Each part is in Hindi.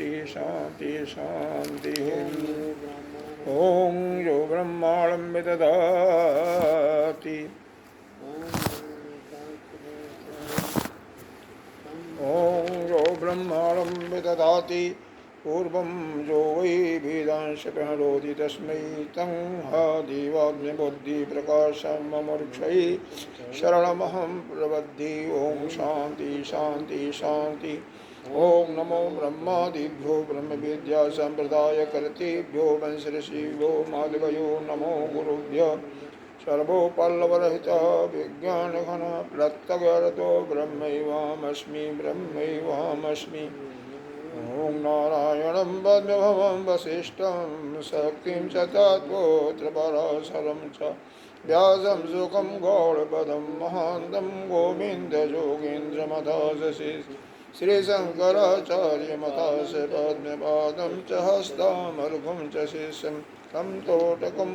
शांति शांति शांति। ओम यो ब्रह्मांडं विदधाति ओम यो ब्रह्मांडं विदधाति पूर्वं यो वै वेदांश प्रणोति तस्मै तं हा देवाग्निबुद्धिप्रकाशं ममूर्छै शरणमहं प्रपद्ये। ओम शांति शांति शांति। ओम नमो ब्रह्मादिभ्यो ब्रह्म विद्या संप्रदाय कर्तेभ्यो वंश ऋषिभ्यो माधवयो नमो गुरुभ्यो सर्वोपल्लवरहितः विज्ञानघन प्रत्यगरतो ब्रह्मैवाहमस्मि ब्रह्मैवाहमस्मि। ओं नारायणं पद्मभवं वसिष्ठं शक्तिं च तत्त्वोऽत्र पराशरं च व्यासं सुखं गौडपदं महान्तं गोविन्दयोगीन्द्रमथाशि श्रीशङ्कराचार्यमथास्य पद्मपादं च हस्तामर्घं च शिष्यं तं तोटकं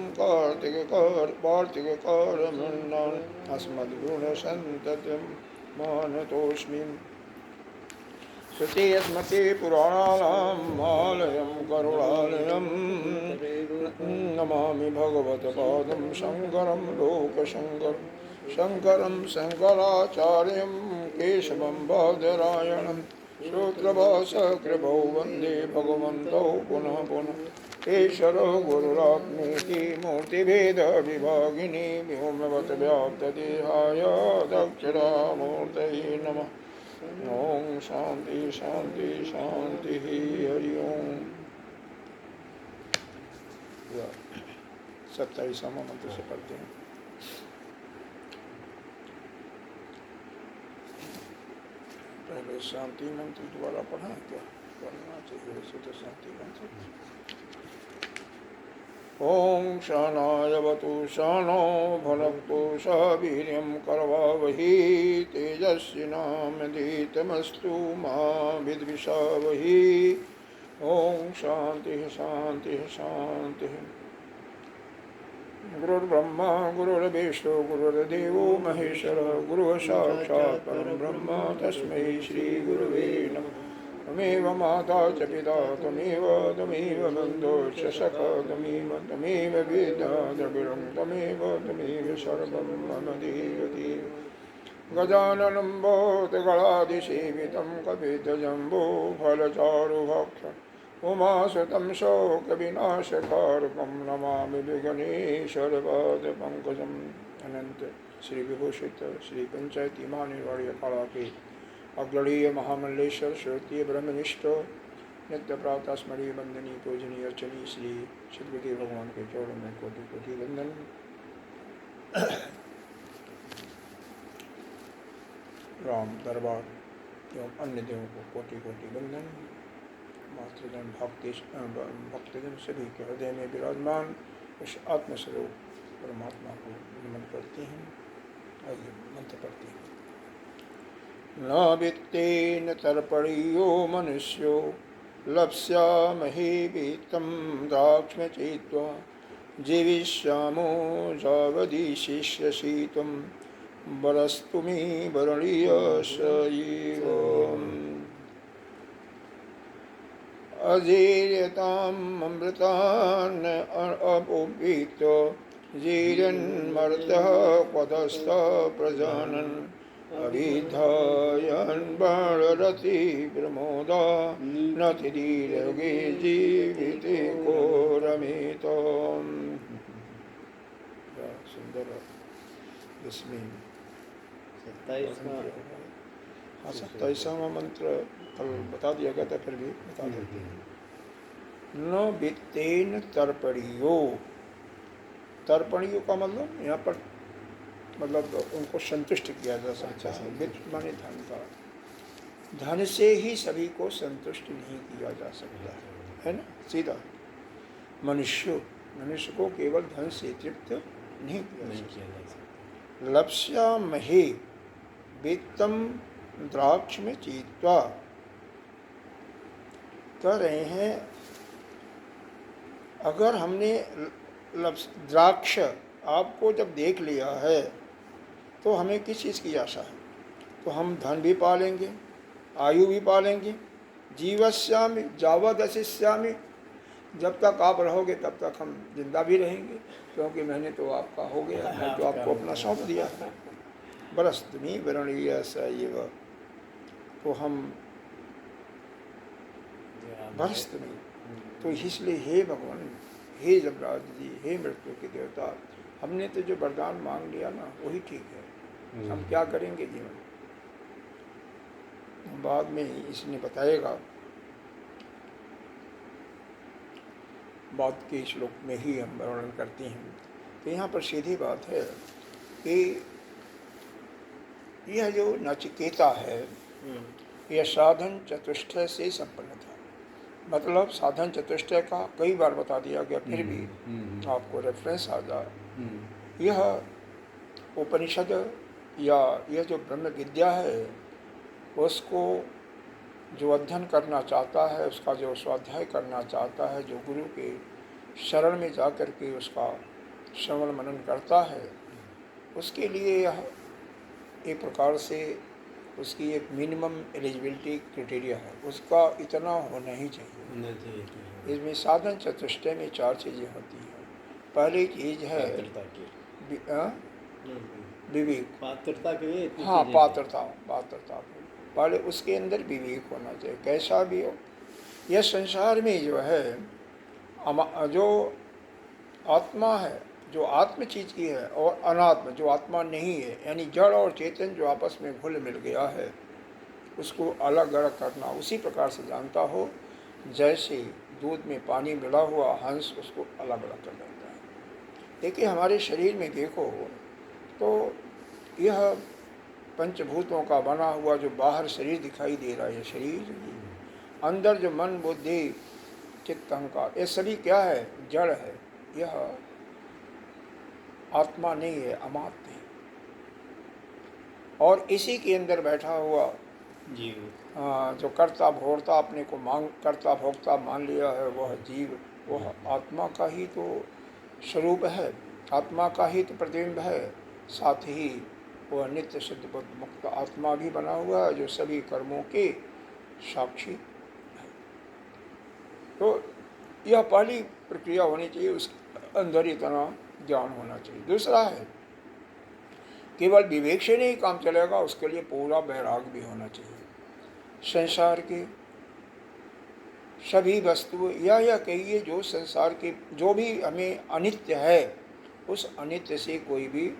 कार्तिककारमण्डम् अस्मद्गुणसन्ततं मानतोऽस्मि। श्रुतिस्मृतिपुराणानामालयं करुणालयं नमामि भगवत्पादं शङ्करं लोकशङ्करं शङ्करं शङ्कराचार्यं केशवं बादरायणं सूत्रभाष्यकृतौ वन्दे भगवन्तौ पुनः पुनः। ईश्वरो गुरुरात्मेति मूर्तिभेदविभागिनी व्योमवद्व्याप्तदेहाय दक्षिणामूर्तये नमः। ओम शांति शांति शांति। हरि ओम। 27वां मंत्र से पढ़ते हैं। पहले शांति मंत्र द्वारा पढ़ा क्या पढ़ना चाहिए वैसे तो शांति मंत्र। ओम शनायवतु शनो भुनक्तु सह वीर्यं करवावहि तेजस्विनामधीतमस्तु मा विद्विषावहि। ओम शांति शांति शांति। गुरुर्ब्रह्मा गुरुर्विष्णु गुरुर्देवो महेश्वर गुरुः साक्षात् परं ब्रह्म तस्मै श्री गुरुवे नमः। त्वमेव माता च पिता त्वमेव बन्धो च सखा त्वमेव वेदा द्रविणं त्वमेव सर्वं मम देवदेव। गजाननं भूतगणाधिसेवितं कपिध्वजम्बो फलचारुभक्षम् उमासुतं शोकविनाशकारकं नमामि विघ्नेश्वरपादपङ्कजम्। अनंत श्री विभूषित श्री पंचायती महानिर्वाणी अखाड़ा के अग्रणीय महामल्लेश्वर श्रोतीय ब्रह्मनिष्ठ नित्य प्रातः स्मरणीय वंदनीय पूजनीय अर्चनीय श्री सद्गुरुदेव भगवान के चरणों में कोटि कोटि वंदन। राम दरबार एवं अन्य देवों को कोटि कोटि वंदन। मातृजन भक्तजन सभी के हृदय में विराजमान उस आत्मस्वरूप परमात्मा को नमन करते हैं। आइए मंत्र पढ़ते हैं। न वित्तेन तर्पणीयो मनुष्यो लप्स्यामहे वित्तं द्राक्ष्मचेत्वा जीविष्यामो यावदिशिष्यसि त्वं वरस्तु मे वरणीयस्यैवम्। अजीर्यताम् अमृतान् अपोपीत जीरन्मर्तः पदस्थः प्रजानन् अभिधायन् बाणरति प्रमोदा नतिदीर्घे जीविते को रमेत। सुंदर इसमें 27वां मंत्र कल बता दिया गया था, फिर भी बता देते हैं। न वित्तेन तर्पणीयो। तर्पणीयो का मतलब यहाँ पर उनको संतुष्ट किया जा सकता है। वित्त माने धन का। धन से ही सभी को संतुष्ट नहीं किया जा सकता है ना, सीधा। मनुष्य को केवल धन से तृप्त नहीं किया जा सकता। लप्स्यामहे वित्तं द्राक्ष्म चीत्वा कह रहे हैं, अगर हमने द्राक्ष आपको जब देख लिया है तो हमें किस चीज़ की आशा है? तो हम धन भी पालेंगे, आयु भी पालेंगे, जीवस्यामि जावद अशिष्यामि, जब तक आप रहोगे तब तक हम जिंदा भी रहेंगे, क्योंकि मैंने तो आपका हो गया, मैं तो आपको अपना सौंप दिया है। बरस्तमी वरणीय सैव, तो हम बरस्तमी, तो इसलिए हे भगवान, हे जमराज जी, हे मृत्यु के देवता, हमने तो जो वरदान मांग लिया ना वही ठीक है, हम क्या करेंगे जीवन। बाद में इसने बताएगा, बाद के श्लोक में ही हम वर्णन करते हैं। तो यहाँ पर सीधी बात है कि यह जो नचिकेता है यह साधन चतुष्टय से संपन्न था। मतलब साधन चतुष्टय का कई बार बता दिया गया, फिर भी आपको रेफरेंस आ जाए। यह उपनिषद या यह जो ब्रह्म विद्या है उसको जो अध्ययन करना चाहता है, उसका जो स्वाध्याय करना चाहता है, जो गुरु के शरण में जा कर के उसका श्रवण मनन करता है, उसके लिए यह एक प्रकार से उसकी एक मिनिमम एलिजिबिलिटी क्राइटेरिया है, उसका इतना होना ही चाहिए। इसमें साधन चतुष्टय में 4 चीज़ें होती हैं। पहली चीज़ है विवेक, पात्रता के लिए। हाँ, पात्रता पहले उसके अंदर विवेक होना चाहिए, कैसा भी हो। यह संसार में जो है जो आत्मा है, जो आत्म चीज की है, और अनात्म जो आत्मा नहीं है, यानी जड़ और चेतन जो आपस में घुल मिल गया है, उसको अलग अलग करना उसी प्रकार से जानता हो जैसे दूध में पानी मिला हुआ हंस उसको अलग अलग कर देता है। देखिए हमारे शरीर में देखो तो यह पंचभूतों का बना हुआ जो बाहर शरीर दिखाई दे रहा है, शरीर, अंदर जो मन बुद्धि चित्त अहंकार, ये सभी क्या है? जड़ है। यह आत्मा नहीं है, अमात्य है। और इसी के अंदर बैठा हुआ जीव, जो कर्ता भोक्ता अपने को कर्ता भोक्ता मान लिया है, वह जीव, वह आत्मा का ही तो स्वरूप है, आत्मा का ही तो प्रतिबिंब है। साथ ही वह नित्य शुद्ध बुद्ध मुक्त आत्मा भी बना हुआ है जो सभी कर्मों के साक्षी है। तो यह पहली प्रक्रिया होनी चाहिए, उसके अंदर इतना ज्ञान होना चाहिए। दूसरा है केवल विवेक से नहीं काम चलेगा, उसके लिए पूरा वैराग भी होना चाहिए। संसार के सभी वस्तु या कहिए जो संसार के जो भी हमें अनित्य है, उस अनित्य से कोई भी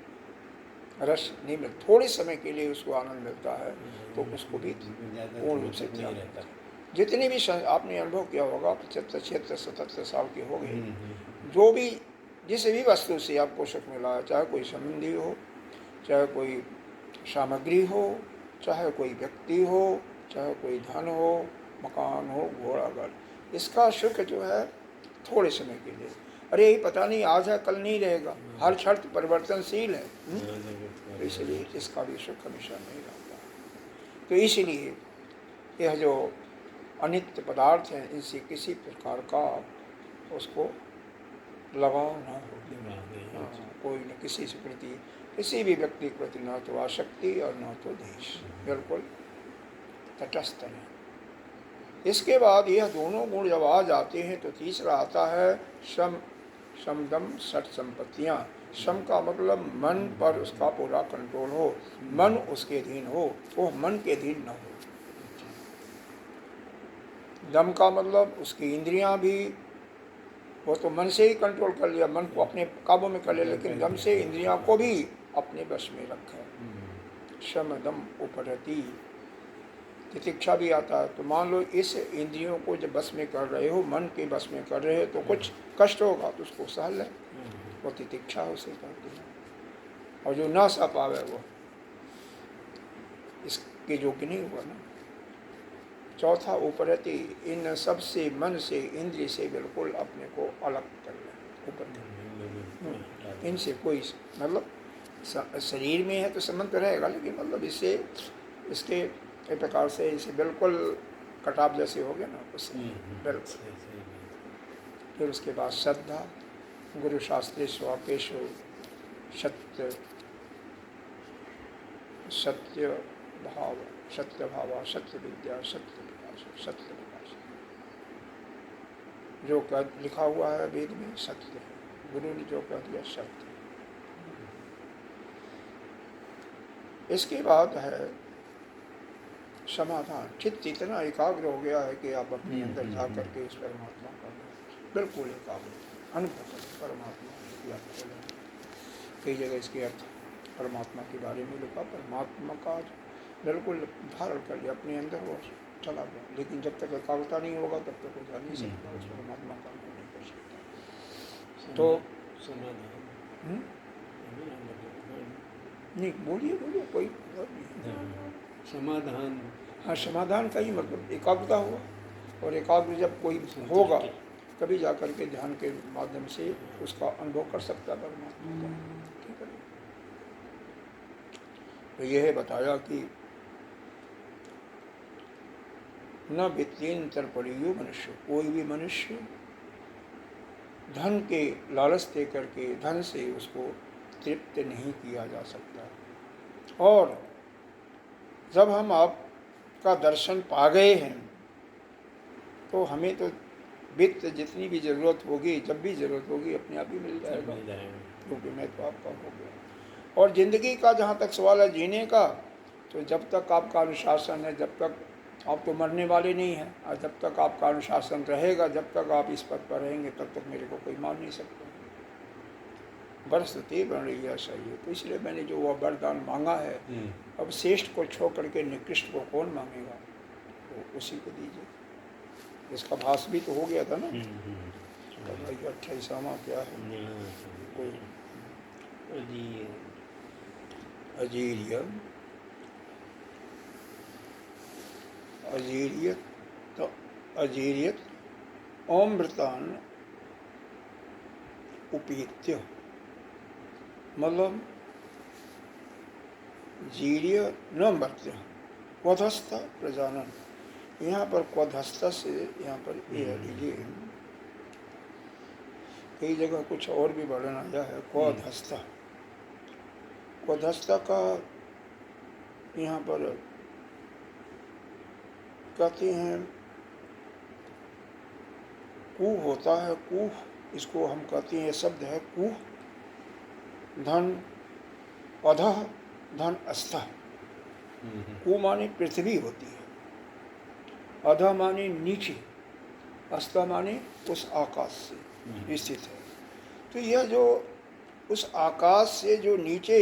रस नहीं मिलता। थोड़े समय के लिए उसको आनंद मिलता है तो उसको भी पूर्ण रूप से त्याग देता है। जितने भी आपने अनुभव किया होगा, 75 76 77 साल के हो गए, जो भी जिस भी वस्तु से आपको सुख मिला है, चाहे कोई संबंधी हो, चाहे कोई सामग्री हो, चाहे कोई व्यक्ति हो, चाहे कोई धन हो, मकान हो, घोड़ा गाड़ी, इसका सुख जो है थोड़े समय के लिए, अरे यही पता नहीं आज है कल नहीं रहेगा, हर क्षण परिवर्तनशील है, तो इसलिए इसका भी सुख हमेशा नहीं रहता। तो इसलिए यह जो अनित्य पदार्थ हैं, इनसे किसी प्रकार का उसको लगाव न हो, कोई न किसी से प्रति, किसी भी व्यक्ति के प्रति न तो आसक्ति और न तो द्वेष, बिल्कुल तटस्थ है। इसके बाद यह दोनों गुण जब आ जाते हैं तो तीसरा आता है सम, समदम सट संपत्तियाँ। सम का मतलब मन पर उसका पूरा कंट्रोल हो, मन उसके अधीन हो, वो मन के अधीन न हो। दम का मतलब उसकी इंद्रियां भी, वो तो मन से ही कंट्रोल कर लिया, मन को अपने काबू में कर लिया, लेकिन दम से इंद्रियां को भी अपने वश में रखा। शम दम उपरति, तितिक्षा भी आता है। तो मान लो इस इंद्रियों को जब बस में कर रहे हो, मन के बस में कर रहे हो, तो कुछ कष्ट होगा तो उसको सह ले, वो तितिक्षा उसे कहते हैं। और जो ना सह पावे वो इसके योग्य नहीं हुआ ना। चौथा उपरति, इन सब से, मन से, इंद्रिय से बिल्कुल अपने को अलग कर ले, ऊपर इनसे कोई मतलब शरीर में है तो संबंध तो रहेगा, लेकिन मतलब इससे इसके एक प्रकार से इसे बिल्कुल कटाव जैसे हो गया ना, उससे बिल्कुल। फिर उसके बाद श्रद्धा, गुरु शास्त्रेषु वाक्येषु सत्य भाव, सत्य विद्या, सत्य विकास, सत्य जो लिखा हुआ है वेद में सत्य है, गुरु ने जो कह दिया सत्य। इसके बाद है समाधान। चित्त इतना एकाग्र हो गया है कि आप अपने अंदर जा करके इस परमात्मा का बिल्कुल एकाग्र अनुभव करें। परमात्मा की आप खोलें। कई जगह इसके अर्थ परमात्मा के बारे में लिखा, परमात्मा का बिल्कुल धारण कर लिया अपने अंदर, वो चला गया। लेकिन जब तक एकाग्रता नहीं होगा तब तक वो जा नहीं सकता, उस परमात्मा का अनुभव नहीं कर सकता। तो नहीं, बोलिए बोलिए, कोई समाधान। हाँ, समाधान का ही मतलब एकाग्रता हुआ, और एकाग्र जब कोई होगा कभी जा करके ध्यान के माध्यम से उसका अनुभव कर सकता है परमात्मा का। ठीक है। तो यह बताया कि न वित्तीन तर्पणीयो मनुष्य, कोई भी मनुष्य धन के लालच दे करके धन से उसको तृप्त नहीं किया जा सकता। और जब हम आपका दर्शन पा गए हैं तो हमें तो वित्त जितनी भी जरूरत होगी, जब भी जरूरत होगी, अपने आप ही मिल जाएगा, क्योंकि मैं तो आपका हो गया। और जिंदगी का जहाँ तक सवाल है जीने का, तो जब तक आपका अनुशासन है, जब तक आप तो मरने वाले नहीं हैं, और जब तक आपका अनुशासन रहेगा, जब तक आप इस पद पर रहेंगे, तब तक मेरे को कोई मार नहीं सकता। बरसते बन रही है सही है। तो इसलिए मैंने जो वह वरदान मांगा है, अब श्रेष्ठ को छोड़ करके निकृष्ट को कौन मांगेगा, तो उसी को दीजिए। इसका भाष भी तो हो गया था ना। तो भाई 28वां क्या है, कोई अजीरियत तो अजीरियत अमृतान उपीत्य, मतलब जीर्य न मर्त्य क्वधस्थ प्रजानन। यहाँ पर क्वधस्थ से यहाँ पर ये लीजिए, कई जगह कुछ और भी वर्णन आया है क्वधस्थ। क्वधस्थ का यहाँ पर कहते हैं कूह होता है, कूह, इसको हम कहते हैं, शब्द है कूह। धन अधः धन अस्थ। कू माने पृथ्वी होती है, अधः माने नीचे, अस्थ माने उस आकाश से स्थित है। तो यह जो उस आकाश से जो नीचे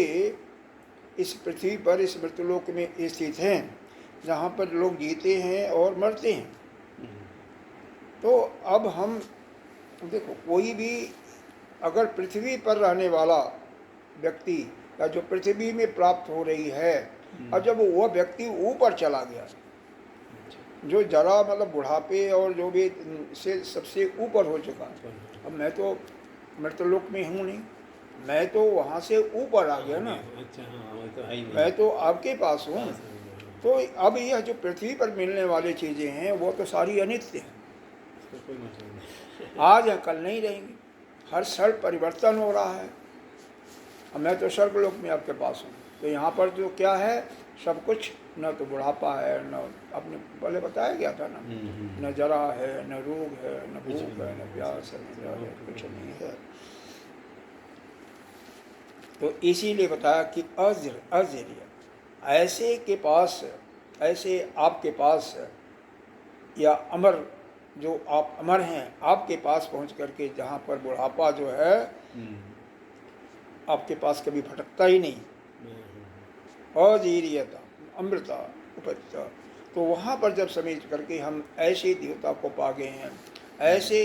इस पृथ्वी पर इस मृतलोक में स्थित हैं, जहाँ पर लोग जीते हैं और मरते हैं। तो अब हम देखो, कोई भी अगर पृथ्वी पर रहने वाला व्यक्ति या जो पृथ्वी में प्राप्त हो रही है, अब जब वह व्यक्ति ऊपर चला गया, जो जरा मतलब बुढ़ापे और जो भी से सबसे ऊपर हो चुका, अब मैं तो मृतलोक में हूँ नहीं, मैं तो वहाँ से ऊपर आ गया ना। मैं तो आपके पास हूँ। तो अब यह जो पृथ्वी पर मिलने वाली चीज़ें हैं वो तो सारी अनित्य हैं, आज या कल नहीं रहेंगी। हर क्षण परिवर्तन हो रहा है। अब मैं तो स्वर्गलोक में आपके पास हूँ, तो यहाँ पर जो क्या है, सब कुछ, न तो बुढ़ापा है, न आपने पहले बताया गया था ना, न जरा है, न रोग है, न भूख है, न प्यास है, न प्यास है, कुछ नहीं है। तो इसीलिए बताया कि अजर ऐसे के पास, ऐसे आपके पास, या अमर, जो आप अमर हैं, आपके पास पहुंच करके जहाँ पर बुढ़ापा जो है आपके पास कभी भटकता ही नहीं, अजीरियता अमृता उपत्ता, तो वहाँ पर जब समेट करके हम ऐसे देवता को पा गए हैं, ऐसे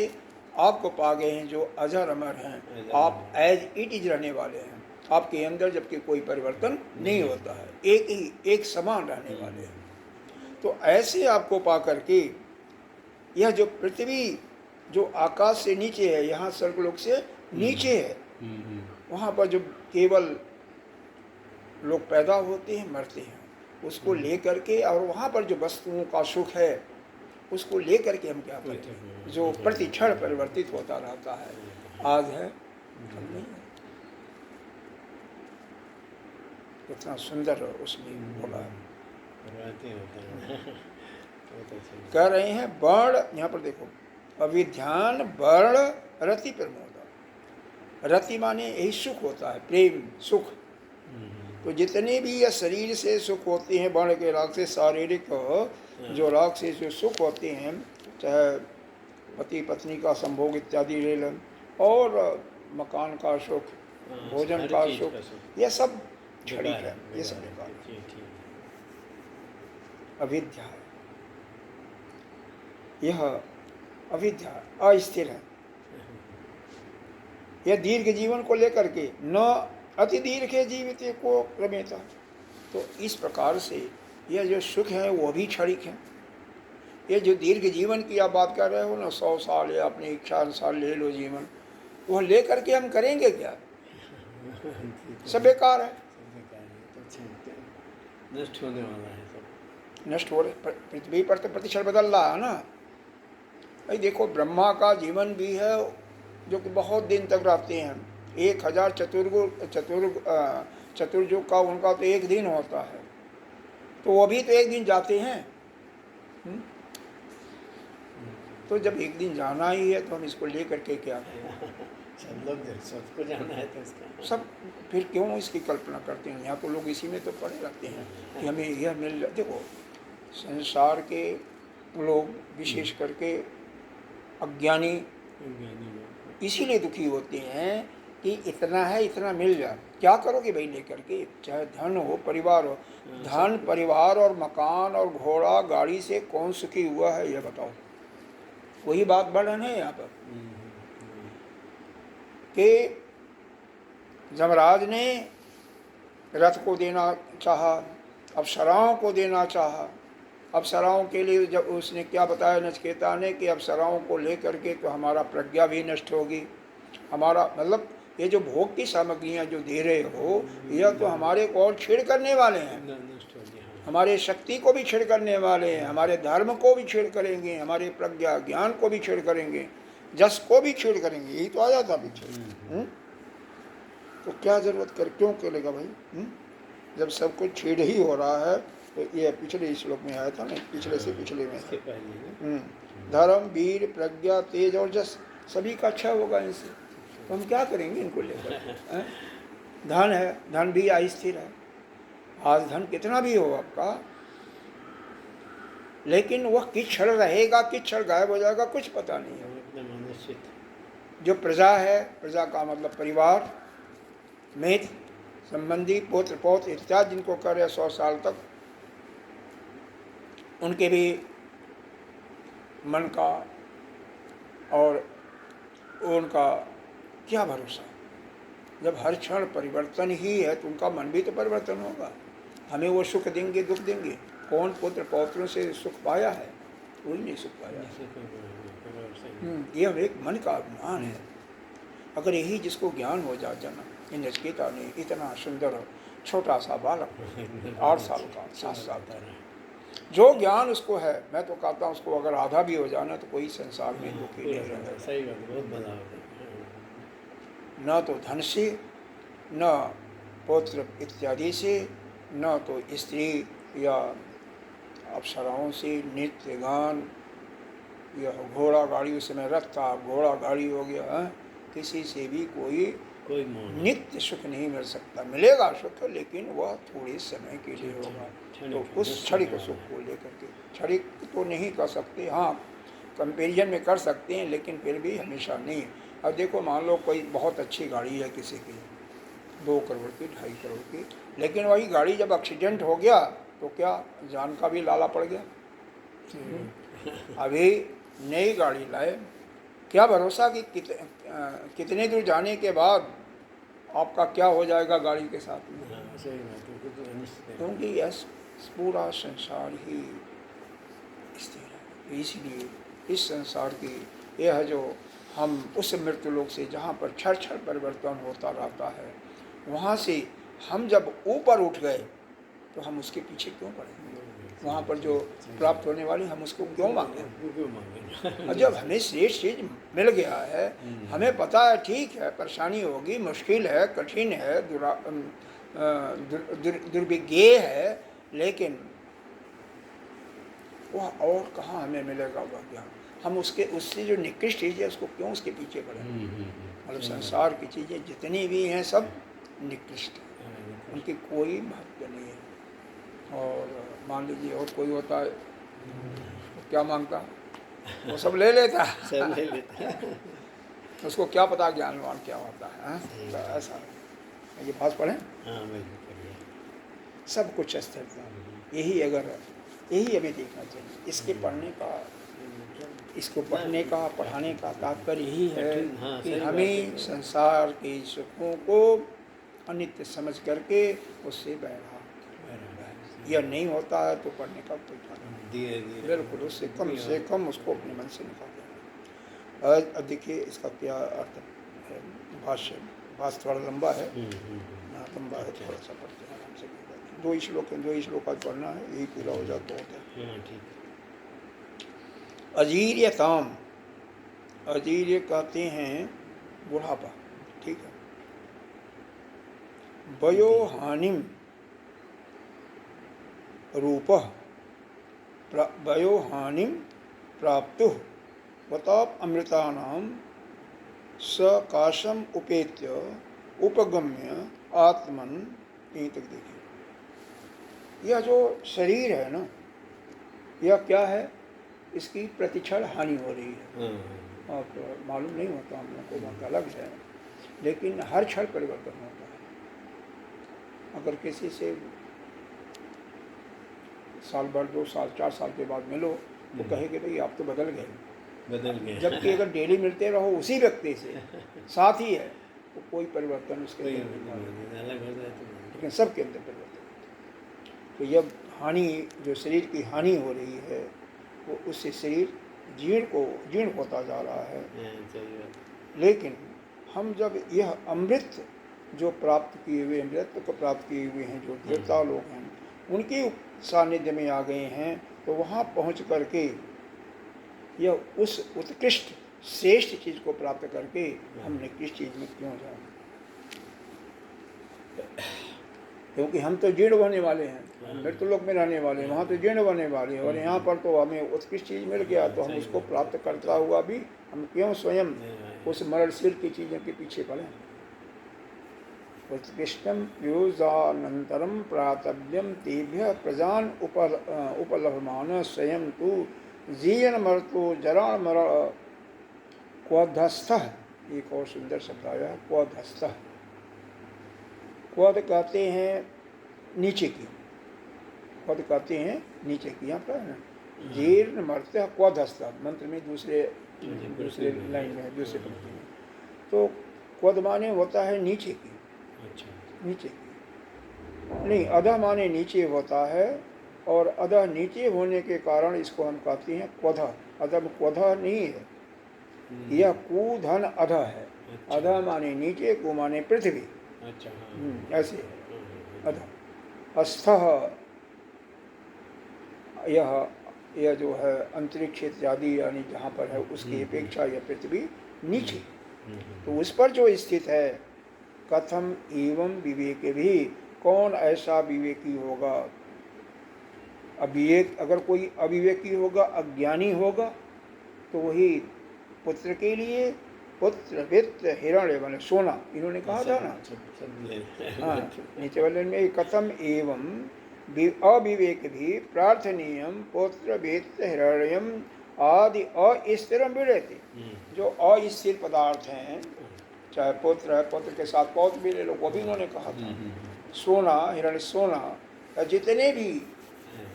आपको पा गए हैं जो अजर अमर हैं, आप एज इट इज रहने वाले हैं, आपके अंदर जबकि कोई परिवर्तन नहीं होता है, एक ही एक समान रहने वाले हैं। तो ऐसे आपको पा करके यह जो पृथ्वी जो आकाश से नीचे है, यहाँ स्वर्गलोक से नीचे है, वहाँ पर जो केवल लोग पैदा होते हैं मरते हैं, उसको ले करके, और वहाँ पर जो वस्तुओं का सुख है उसको ले करके हम क्या करते हैं, जो प्रति क्षण परिवर्तित होता रहता है, आज है कल नहीं है। कितना सुंदर उसमें बोला है। कह रहे हैं बाण, यहाँ पर देखो, अविध्यान वर्ण रति प्रमोद। रति माने यही सुख होता है, प्रेम सुख। तो जितने भी यह शरीर से सुख होते हैं, वर्ण के राग से शारीरिक जो राग से जो सुख होते हैं, चाहे पति पत्नी का संभोग इत्यादि ले लें, और मकान का सुख, भोजन का सुख, यह सब क्षणिक है, ये सब बेकार है। अविद्या है, यह अविद्या अस्थिर है। यह दीर्घ जीवन को लेकर के न अति दीर्घ जीवित को रमेता। तो इस प्रकार से यह जो सुख है वो भी क्षणिक है। ये जो दीर्घ जीवन की आप बात कर रहे हो ना, 100 साल या अपनी इच्छा अनुसार ले लो जीवन, वो ले करके हम करेंगे क्या? सब बेकार है, नष्ट होने वाला है सब, नष्ट हो रहे। पृथ्वी पर तो प्रतिशत बदल रहा है ना भाई। देखो ब्रह्मा का जीवन भी है जो कि बहुत दिन तक रहते हैं। 1000 चतुर्युग का उनका तो एक दिन होता है, तो वो भी तो एक दिन जाते हैं। तो जब एक दिन जाना ही है तो हम इसको लेकर के क्या करें? सब लोग सबको जाना है तो इसका सब फिर क्यों इसकी कल्पना करते हैं? यहाँ तो लोग इसी में तो पड़े रहते हैं कि हमें यह मिल जाए। देखो संसार के लोग विशेष करके अज्ञानी इसीलिए दुखी होते हैं कि इतना है, इतना मिल जाए, क्या करोगे भाई लेकर के? चाहे धन हो, परिवार हो। धन, परिवार और मकान और घोड़ा गाड़ी से कौन सुखी हुआ है यह बताओ? वही बात वर्णन है यहाँ पर कि जमराज ने रथ को देना चाहा, अप्सराओं को देना चाहा। अप्सराओं के लिए जब उसने क्या बताया नचिकेता ने कि अप्सराओं को लेकर के तो हमारा प्रज्ञा भी नष्ट होगी, हमारा मतलब ये जो भोग की सामग्रियाँ जो दे रहे हो यह तो हमारे को और छेड़ करने वाले हैं, हमारे शक्ति को भी छेड़ करने वाले हैं, हमारे धर्म को भी छेड़ करेंगे, हमारे प्रज्ञा ज्ञान को भी छेड़ करेंगे, जस को भी छेड़ करेंगे। यही तो आया था पीछे। तो क्या जरूरत कर, क्यों करेगा भाई? जब सब कुछ छेड़ ही हो रहा है। तो ये पिछले श्लोक में आया था ना, पिछले से पिछले में धर्म, वीर, प्रज्ञा, तेज और जस सभी का अच्छा होगा इनसे। तो हम क्या करेंगे इनको लेकर? धन है, धन भी अस्थिर है। आज धन कितना भी हो आपका, लेकिन वह किस क्षण रहेगा, किस क्षण गायब हो जाएगा, कुछ पता नहीं है। जो प्रजा है, प्रजा का मतलब परिवार, मित्र, संबंधी, पुत्र पौत्र इत्यादि जिनको करे 100 साल तक, उनके भी मन का और उनका क्या भरोसा? जब हर क्षण परिवर्तन ही है तो उनका मन भी तो परिवर्तन होगा। हमें वो सुख देंगे, दुख देंगे। कौन पुत्र पौत्रों से सुख पाया है? कोई नहीं सुख पाया। ये हम एक मन का अभिमान है। अगर यही जिसको ज्ञान हो जा जाना, इन नचिकेता ने इतना सुंदर छोटा सा बालक 8 साल का, 7 साल का, जो ज्ञान उसको है, मैं तो कहता हूँ उसको अगर आधा भी हो जाना तो कोई संसार में दुखी नहीं रहेगा। सही बात, बहुत बड़ा होता है। न तो धन से, न पुत्र इत्यादि से, न तो स्त्री या अप्सराओं से, नृत्य गान या घोड़ा गाड़ी, उस समय रथ था, घोड़ा गाड़ी हो गया है। किसी से भी कोई नित्य सुख नहीं मिल सकता। मिलेगा सुख लेकिन वह थोड़े समय के लिए होगा। तो उस क्षणिक सुख को लेकर के, क्षणिक तो नहीं कर सकते, हाँ कंपेरिजन में कर सकते हैं, लेकिन फिर भी हमेशा नहीं। अब देखो मान लो कोई बहुत अच्छी गाड़ी है किसी की, 2 करोड़ की, 2.5 करोड़ की, लेकिन वही गाड़ी जब एक्सीडेंट हो गया तो क्या जान का भी लाला पड़ गया? अभी नई गाड़ी लाए, क्या भरोसा कि कितने दूर जाने के बाद आपका क्या हो जाएगा गाड़ी के साथ में? क्योंकि यह पूरा संसार ही स्थिर है। इसलिए इस संसार की यह जो हम उस मृत्यु लोक से जहाँ पर क्षण क्षण परिवर्तन होता रहता है, वहाँ से हम जब ऊपर उठ गए तो हम उसके पीछे क्यों पड़े? वहाँ पर जो प्राप्त होने वाली हम उसको क्यों मांगे? और जब हमें श्रेष्ठ चीज मिल गया है, हमें पता है ठीक है परेशानी होगी, मुश्किल है, कठिन है, दुर्विज्ञेय है, लेकिन वह और कहाँ हमें मिलेगा वह ज्ञान? हम उससे जो निकृष्ट चीज़ है उसको क्यों उसके पीछे पड़े। मतलब संसार की चीज़ें जितनी भी हैं सब निकृष्ट हैं, उनकी कोई महत्व नहीं है। और मान लीजिए और कोई होता है तो क्या मांगता, वो सब ले लेता सब ले लेता है। उसको क्या पता ज्ञानवान क्या होता है, हाँ? सही तो बात। ऐसा है। ये बात पढ़ें, हाँ वही बढ़िया। सब कुछ स्थिरता, यही हमें देखना चाहिए। इसके पढ़ने का, इसको पढ़ने का पढ़ाने का तात्पर्य यही है कठिन, हाँ, कि सही बात हमें है। संसार के सुखों को अनित्य समझ करके उससे बैराग, यह नहीं होता है तो पढ़ने का कोई फायदा नहीं। धीरे धीरे बिल्कुल, उससे कम से कम उसको अपने मन से निकाल देना। अब देखिए इसका क्या अर्थ है। भाष्य थोड़ा लंबा है, लंबा है, थोड़ा सा पढ़ते हैं आराम से। 2 श्लोक आज पढ़ना है, यही पूरा हो जाता होता है। हाँ ठीक है। अजीर्यताम, अजीर्य कहते हैं बुढ़ापा, ठीक है। वयोहानिम रूप, वयोहानिम प्राप्तु वताप अमृतानाम सकाशम उपेत्य उपगम्य आत्मन। यहीं तक देखिए, यह जो शरीर है ना, यह क्या है, इसकी प्रतिक्षण हानि हो रही है। और मालूम नहीं होता हम लोग को, बात अलग है, लेकिन हर क्षण परिवर्तन होता है। अगर किसी से साल भर 2 साल 4 साल के बाद मिलो तो कहेंगे भाई आप तो बदल गए। जबकि अगर डेली मिलते रहो उसी व्यक्ति से, साथ ही है, तो कोई परिवर्तन उसके अंदर अलग हो जाए तो, लेकिन सबके अंदर परिवर्तन होता है। तो यह हानि, जो शरीर की हानि हो रही है, वो उससे शरीर जीर्ण होता जा रहा है। लेकिन हम जब यह अमृत जो प्राप्त किए हुए, अमृत को प्राप्त किए हुए हैं, जो देवता लोग हैं, उनके सानिध्य में आ गए हैं, तो वहाँ पहुँच करके यह उस उत्कृष्ट श्रेष्ठ चीज़ को प्राप्त करके हम निकृष्ट चीज़ में क्यों जाएं। क्योंकि हम तो जीर्ण होने वाले हैं, हम मृत्युलोक में रहने वाले हैं, वहाँ तो जीर्ण होने वाले हैं, और यहाँ पर तो हमें उत्कृष्ट चीज़ मिल गया, तो हम उसको प्राप्त करता हुआ भी हम क्यों स्वयं उस मरणशील की चीज़ों के पीछे पड़े। उत्कृष्टम योजानंतरम प्रातव्यम तेभ्य प्रजान उपलभमान स्वयं तो जीवन मरतो जराण मरण क्वधस्थ। एक और सुंदर शब्द आया, क्वधस्थ। क्वध कहते हैं नीचे की, क्वध कहते हैं नीचे की। यहाँ पर जीर्ण मरते क्वधस्थ मंत्र में दूसरे लाइन में है, दूसरे पंक्ति में। तो क्वध माने होता है नीचे की, नीचे की नहीं, अधः माने नीचे होता है, और अधः नीचे होने के कारण इसको हम कहते हैं क्वध। अधः क्वध नहीं है, यह कूधन अधः है। अधः माने नीचे, कु माने पृथ्वी। ऐसे अधः। अस्थः यह जो है अंतरिक्ष इत्यादि यानी जहाँ पर है, उसकी अपेक्षा यह पृथ्वी नीचे, तो उस पर जो स्थित है। कथम एवं विवेक भी, कौन ऐसा विवेकी होगा। अविवेक, अगर कोई अविवेकी होगा, अज्ञानी होगा, तो वही पुत्र के लिए पुत्र वित्त हिरण्य बने सोना, इन्होंने कहा था ना। हाँ, नीचे वाले में कथम एवं अविवेक भी प्रार्थनीयम पुत्र वित्त हिरण्यम आदि अस्थिरम विरति। जो अस्थिर पदार्थ हैं, चाहे पुत्र है, पुत्र के साथ पौत्र भी ले लो, वो भी उन्होंने कहा था। सोना, हिरण्य सोना, जितने भी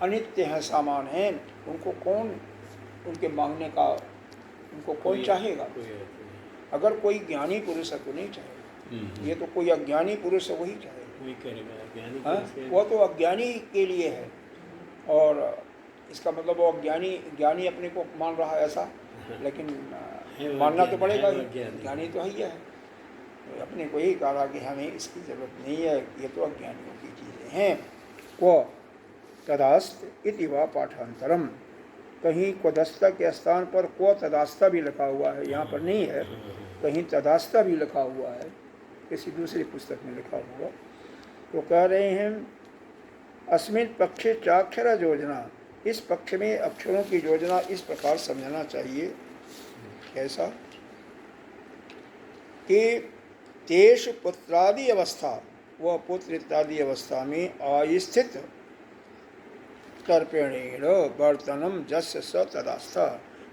अनित्य हैं सामान हैं, उनको कौन, उनके मांगने का उनको कौन चाहेगा। अगर कोई ज्ञानी पुरुष है तो नहीं चाहेगा, ये तो कोई अज्ञानी पुरुष है वही चाहेगा। वो तो अज्ञानी के लिए है, और इसका मतलब वो ज्ञानी अपने को मान रहा है ऐसा, लेकिन मानना तो पड़ेगा ही, ज्ञानी तो है, अपने को यही कहा कि हमें इसकी ज़रूरत नहीं है, ये तो अज्ञानियों की चीज़ें हैं। क्व तदास्त इति वा पाठांतरम, कहीं क्वदस्ता के स्थान पर क्व तदास्ता भी लिखा हुआ है, यहाँ पर नहीं है, कहीं तदास्ता भी लिखा हुआ है, किसी दूसरी पुस्तक में लिखा हुआ। तो कह रहे हैं अस्मिन् पक्षे चाक्षर योजना, इस पक्ष में अक्षरों की योजना इस प्रकार समझना चाहिए। कैसा कि तेषु पुत्रादि अवस्था, वह पुत्र इत्यादि अवस्था में आस्थित तर्पणेण वर्तनम जस्य स तदास्था,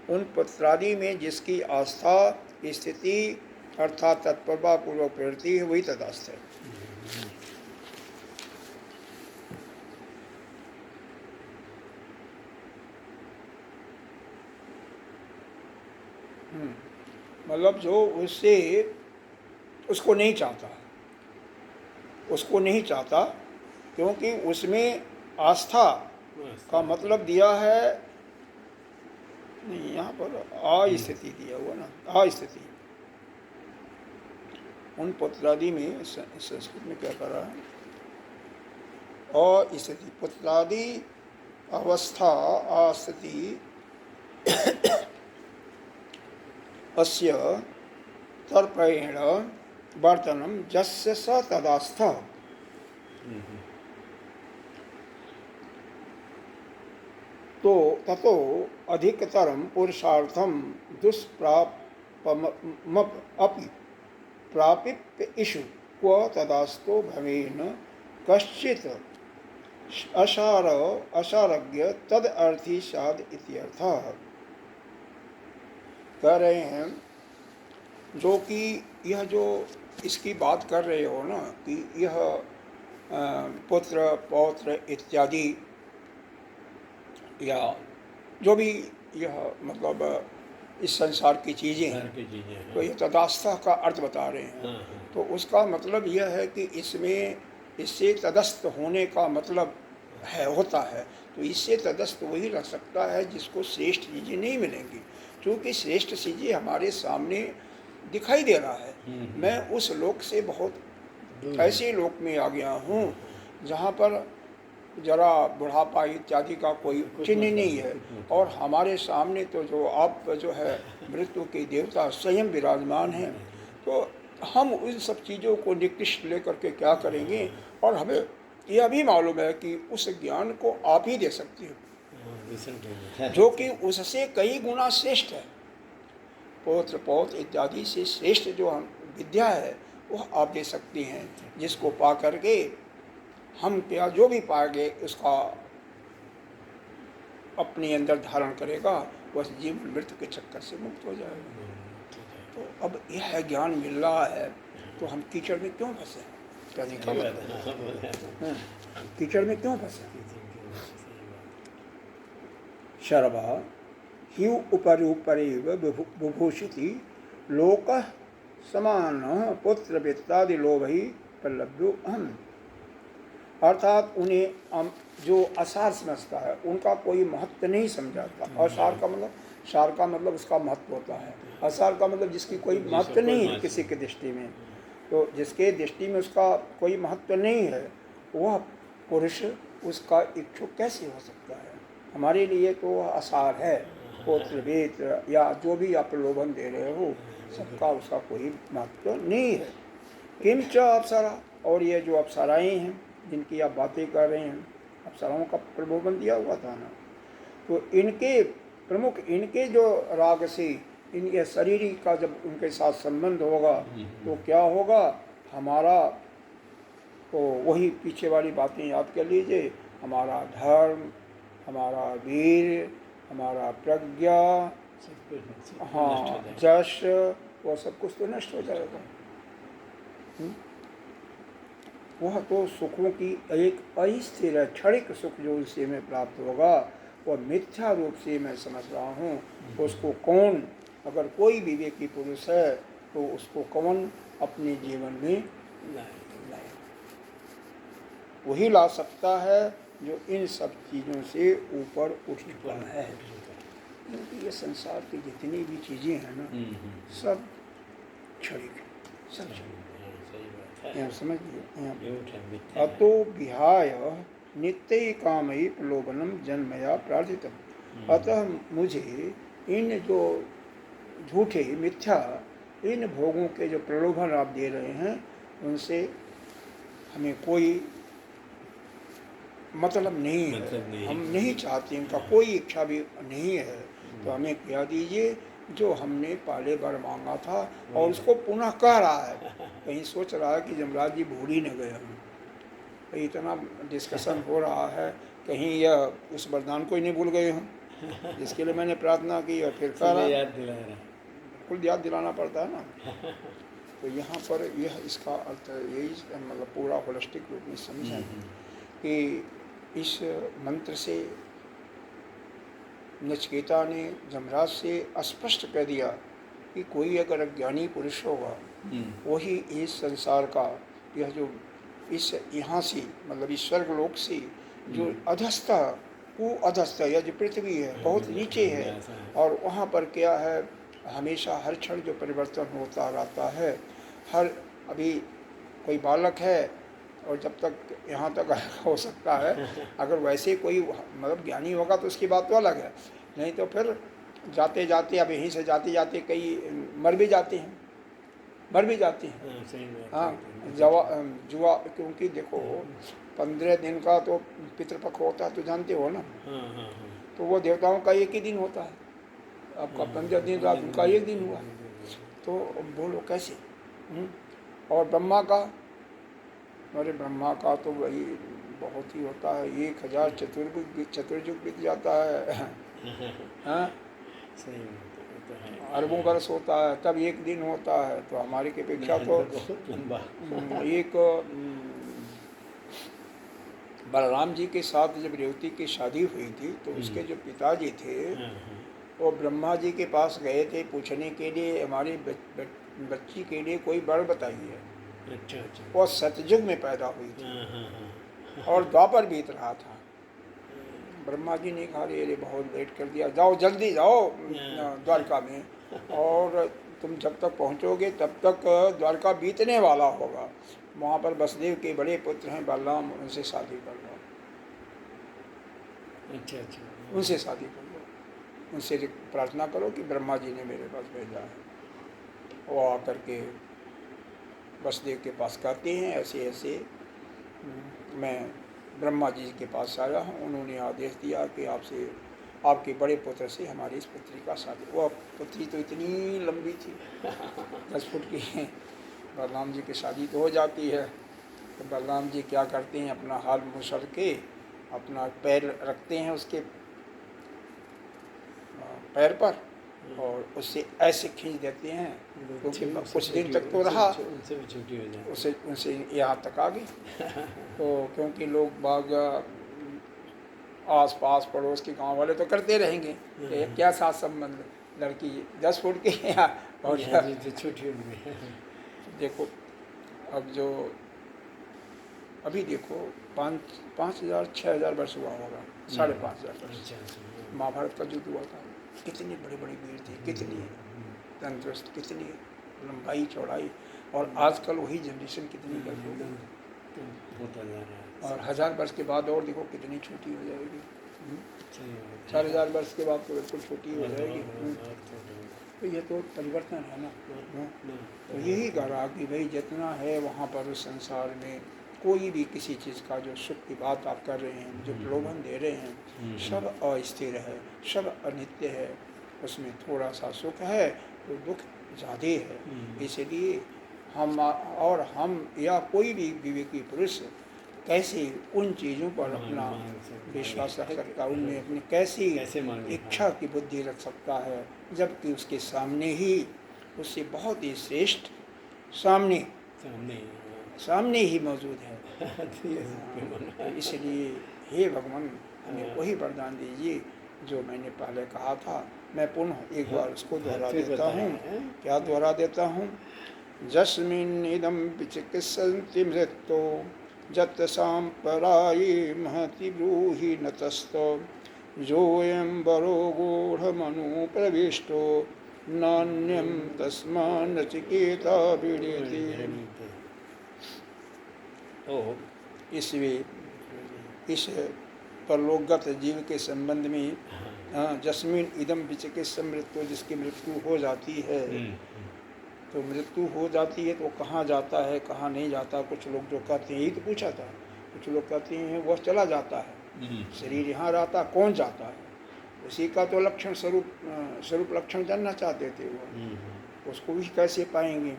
उन पुत्रादि में जिसकी आस्था स्थिति अर्थात तत्परता पूर्वक प्रवृत्ति है वही तदास्थ है। मतलब जो उससे उसको नहीं चाहता, उसको नहीं चाहता, क्योंकि उसमें आस्था का मतलब दिया है नहीं, यहाँ पर अस्थिति दिया हुआ ना, अस्थिति। उन पुत्रादि में संस्कृत में क्या कर रहा है, अस्थिति पुत्रादि अवस्था अस्थिति अस्य तर्पणेण वर्तनम जस्य स तदास्थ, तो ततो अधिकतरम पुरुषार्थम दुष्प्रापमपि प्रापित इषु क्व तदास्तो भवेन कश्चित् असारज्ञ तद अर्थी साध इत्यर्थः। कह रहे हैं जो कि यह जो इसकी बात कर रहे हो ना कि यह पुत्र पौत्र इत्यादि या जो भी यह मतलब इस संसार की चीज़ें हैं, तो ये तदास्था का अर्थ बता रहे हैं। तो उसका मतलब यह है कि इसमें इससे तदस्थ होने का मतलब होता है। तो इससे तदस्थ वही रह सकता है जिसको श्रेष्ठ चीज़ें नहीं मिलेंगी, क्योंकि श्रेष्ठ चीज़ें हमारे सामने दिखाई दे रहा है। मैं उस लोक से बहुत ऐसे लोक में आ गया हूँ जहाँ पर जरा बुढ़ापा इत्यादि का कोई चिन्ह नहीं है, और हमारे सामने तो जो आप जो है मृत्यु के देवता स्वयं विराजमान हैं। तो हम उन सब चीज़ों को निकृष्ट लेकर के क्या करेंगे, और हमें यह भी मालूम है कि उस ज्ञान को आप ही दे सकते हो जो कि उससे कई गुना श्रेष्ठ है। पौत्र पौत्र इत्यादि से श्रेष्ठ जो हम विद्या है वह आप दे सकती हैं, जिसको पा करके हम क्या जो भी पाएंगे उसका अपने अंदर धारण करेगा, वह जीवन मृत्यु के चक्कर से मुक्त हो जाएगा। तो अब यह ज्ञान मिल रहा है तो हम कीचड़ में क्यों फंसे, कहने का मतलब कीचड़ में क्यों फंसे। शर्वा हि उपरूपरेव बुभूषिति लोकः समान पुत्र वित्तादि लोभ ही प्रलब्धो अहम, अर्थात उन्हें जो असार समझता है उनका कोई महत्व नहीं समझाता। असार का मतलब, सार का मतलब उसका महत्व होता है, असार का मतलब जिसकी कोई महत्व नहीं है किसी के दृष्टि में। तो जिसके दृष्टि में उसका कोई महत्व नहीं है वह पुरुष उसका इच्छुक कैसे हो सकता है। हमारे लिए तो वह असार है, पुत्र वेत या जो भी आप प्रलोभन दे रहे हो सबका उसका कोई महत्व नहीं है। किंच अप्सरा, और ये जो अप्सराएँ हैं जिनकी आप बातें कर रहे हैं, अप्सराओं का प्रलोभन दिया हुआ था ना, तो इनके प्रमुख इनके जो राग से इनके शरीर का जब उनके साथ संबंध होगा तो क्या होगा, हमारा तो वही पीछे वाली बातें याद कर लीजिए, हमारा धर्म, हमारा वीर, हमारा प्रज्ञा, हाँ जश, वो सब कुछ तो नष्ट हो जाएगा। वह तो सुखों की एक अस्थिर क्षणिक सुख जो उससे में प्राप्त होगा वह मिथ्या रूप से मैं समझ रहा हूँ। उसको कौन, अगर कोई विवेकी पुरुष है तो उसको कौन अपने जीवन में लाए, वही ला सकता है जो इन सब चीज़ों से ऊपर उठ चुका है। क्योंकि ये संसार की जितनी भी चीज़ें हैं ना सब क्षणिक है, सब क्षणिक। यहाँ समझ लीजिए, अतो विहाय नित्य कामयी प्रलोभनम जन्मया प्रार्थितम। अतः मुझे इन जो झूठे मिथ्या इन भोगों के जो प्रलोभन आप दे रहे हैं उनसे हमें कोई मतलब नहीं है, मतलब नहीं हम है। नहीं चाहते, इनका कोई इच्छा भी नहीं है, तो हमें कह दीजिए जो हमने पहले बार मांगा था और उसको पुनः कह रहा है, कहीं सोच रहा है कि जमराज जी भूल ही न गए हम। तो इतना डिस्कशन हो रहा है, कहीं यह उस वरदान को ही नहीं भूल गए हम जिसके लिए मैंने प्रार्थना की, और फिर कह रहा इसलिए है। याद दिला रहा है। बिल्कुल याद दिलाना पड़ता है ना। तो यहाँ पर यह इसका अर्थ यही मतलब पूरा होलिस्टिक रूप में समझें कि इस मंत्र से नचिकेता ने जमराज से स्पष्ट कह दिया कि कोई अगर अज्ञानी पुरुष होगा वही इस संसार का, यह जो इस यहाँ से मतलब इस स्वर्गलोक से जो अधस्थ अधस्थ यह जो पृथ्वी है बहुत नीचे है, और वहाँ पर क्या है हमेशा हर क्षण जो परिवर्तन होता रहता है। हर अभी कोई बालक है और जब तक यहाँ तक हो सकता है, अगर वैसे कोई मतलब ज्ञानी होगा तो उसकी बात तो अलग है, नहीं तो फिर जाते जाते अब यहीं से जाते जाते कई मर भी जाते हैं, मर भी जाते हैं। हाँ, जुआ, क्योंकि देखो 15 दिन का तो पितृपक्ष होता है तो जानते हो ना, तो वो देवताओं का एक ही दिन होता है, आपका 15 दिन रात उनका एक दिन हुआ, तो बोलो कैसे। और ब्रह्मा का, अरे ब्रह्मा का तो वही बहुत ही होता है, 1000 चतुर्युग बीत जाता है। हाँ, अरबों बरस होता है तब एक दिन होता है, तो हमारे की अपेक्षा तो एक बलराम जी के साथ जब रेवती की शादी हुई थी तो उसके जो पिताजी थे वो ब्रह्मा जी के पास गए थे पूछने के लिए हमारी बच्ची के लिए कोई वर बताइए। अच्छा अच्छा। वो सतयुग में पैदा हुई थी और द्वापर बीत रहा था। ब्रह्मा जी ने कहा अरे बहुत लेट कर दिया, जाओ जल्दी जाओ द्वारका में, और तुम जब तक पहुँचोगे तब तक द्वारका बीतने वाला होगा। वहाँ पर वसुदेव के बड़े पुत्र हैं बलराम, उनसे शादी कर लो। अच्छा अच्छा, उनसे शादी कर लो, उनसे प्रार्थना करो कि ब्रह्मा जी ने मेरे पास भेजा है। वो आकर के वसुदेव के पास कहते हैं ऐसे ऐसे मैं ब्रह्मा जी के पास आया हूँ, उन्होंने आदेश दिया कि आपसे आपके बड़े पुत्र से हमारी इस पुत्री का शादी। वह पुत्री तो इतनी लंबी थी 10 फुट की। बलराम जी की शादी तो हो जाती है, तो बलराम जी क्या करते हैं अपना हाथ मुसर के अपना पैर रखते हैं उसके पैर पर और उससे ऐसे खींच देते हैं, क्योंकि कुछ दिन तक तो रहा, उनसे भी छुट्टी हो जाए, उसे उनसे यहाँ तक आ गई। तो क्योंकि लोग बाग आस पास पड़ोस के गांव वाले तो करते रहेंगे कि क्या साथ संबंध, लड़की 10 फुट की है और छुट्टी हो गई। देखो अब जो अभी देखो 5,000 6,000 वर्ष हुआ होगा, 5,500 वर्ष महाभारत का युद्ध हुआ था। कितनी बड़ी बड़ी भीड़ थी, कितनी तंदुरुस्त, कितनी लंबाई चौड़ाई, और आजकल वही जनरेशन कितनी गड़बड़ होता जा रहा है। और 1000 वर्ष के बाद और देखो कितनी छोटी हो जाएगी। 4,000 वर्ष के बाद तो बिल्कुल छोटी हो जाएगी। तो ये तो परिवर्तन है ना। तो यही कहा कि भाई जितना है वहाँ पर उस संसार में कोई भी किसी चीज़ का जो सुख की बात आप कर रहे हैं, जो प्रलोभन दे रहे हैं, सब अस्थिर है, सब अनित्य है। उसमें थोड़ा सा सुख है तो दुख ज़्यादा है। इसलिए हम या कोई भी विवेकी पुरुष कैसे उन चीज़ों पर अपना विश्वास रख सकता है, उनमें अपनी कैसी इच्छा की बुद्धि रख सकता है, जबकि उसके सामने ही उससे बहुत ही श्रेष्ठ सामने ही मौजूद है। इसलिए हे भगवान हमें वही वरदान दीजिए जो मैंने पहले कहा था। मैं पुनः एक बार उसको दोहरा देता हूँ। क्या दोहरा देता हूँ? जस्मिन् इदं विचिकित्सन्ति मृत्यो जत सांपराये महति ब्रूहि नतस्तो जोऽयं वरो गूढ़मनुप्रविष्टो नान्यं तस्मान् नचिकेता विडेति। इसलिए इस परलोकगत जीव के संबंध में जस्मिन इदम विचिकित्सा मृत्यु, जिसकी मृत्यु हो जाती है, तो मृत्यु हो जाती है तो कहाँ जाता है कहाँ नहीं जाता, कुछ लोग जो कहते हैं, यही तो पूछा था कुछ लोग कहते हैं वह चला जाता है, शरीर यहाँ रहता, कौन जाता है? उसी का तो लक्षण स्वरूप लक्षण जानना चाहते थे वो। उसको भी कैसे पाएंगे?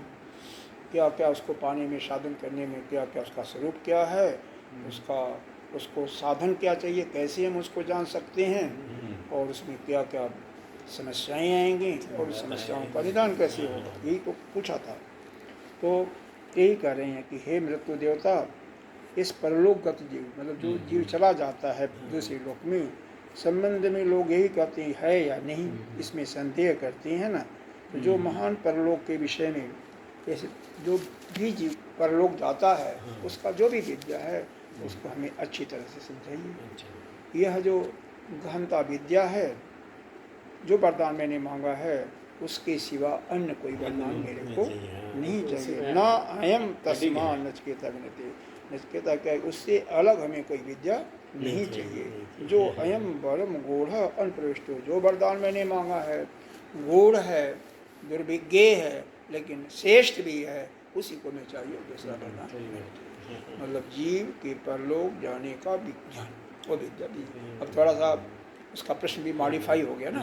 क्या क्या उसको पाने में, साधन करने में क्या क्या उसका स्वरूप क्या है, उसको साधन क्या चाहिए, कैसे हम उसको जान सकते हैं, और उसमें क्या क्या समस्याएं आएंगी और उस समस्याओं का निदान कैसे होगा, यही तो पूछा था। तो यही कह रहे हैं कि हे मृत्यु देवता, इस परलोकगत जीव, मतलब जो जीव चला जाता है दूसरे लोक में, संबंध में लोग यही कहते हैं है या नहीं, इसमें संदेह करते हैं ना। तो जो महान परलोक के विषय में, जैसे जो भी जीव परलोक जाता है उसका जो भी विद्या है उसको हमें अच्छी तरह से समझाइए। यह जो गहनता विद्या है, जो वरदान मैंने मांगा है उसके सिवा अन्य कोई वरदान मेरे को नहीं चाहिए। ना अयम तस्मा नचकेता विनते, नचकेता क्या है, उससे अलग हमें कोई विद्या नहीं चाहिए। जो अयम वरम गूढ़ अनप्रविष्टो, जो वरदान मैंने मांगा है गूढ़ है, दुर्विज्ञ है, लेकिन श्रेष्ठ भी है, उसी को मैं चाहिए, दूसरा वरदान। मतलब जीव के परलोक जाने का विज्ञान, वो विद्या भी। अब थोड़ा सा उसका प्रश्न भी मॉडिफाई हो गया ना।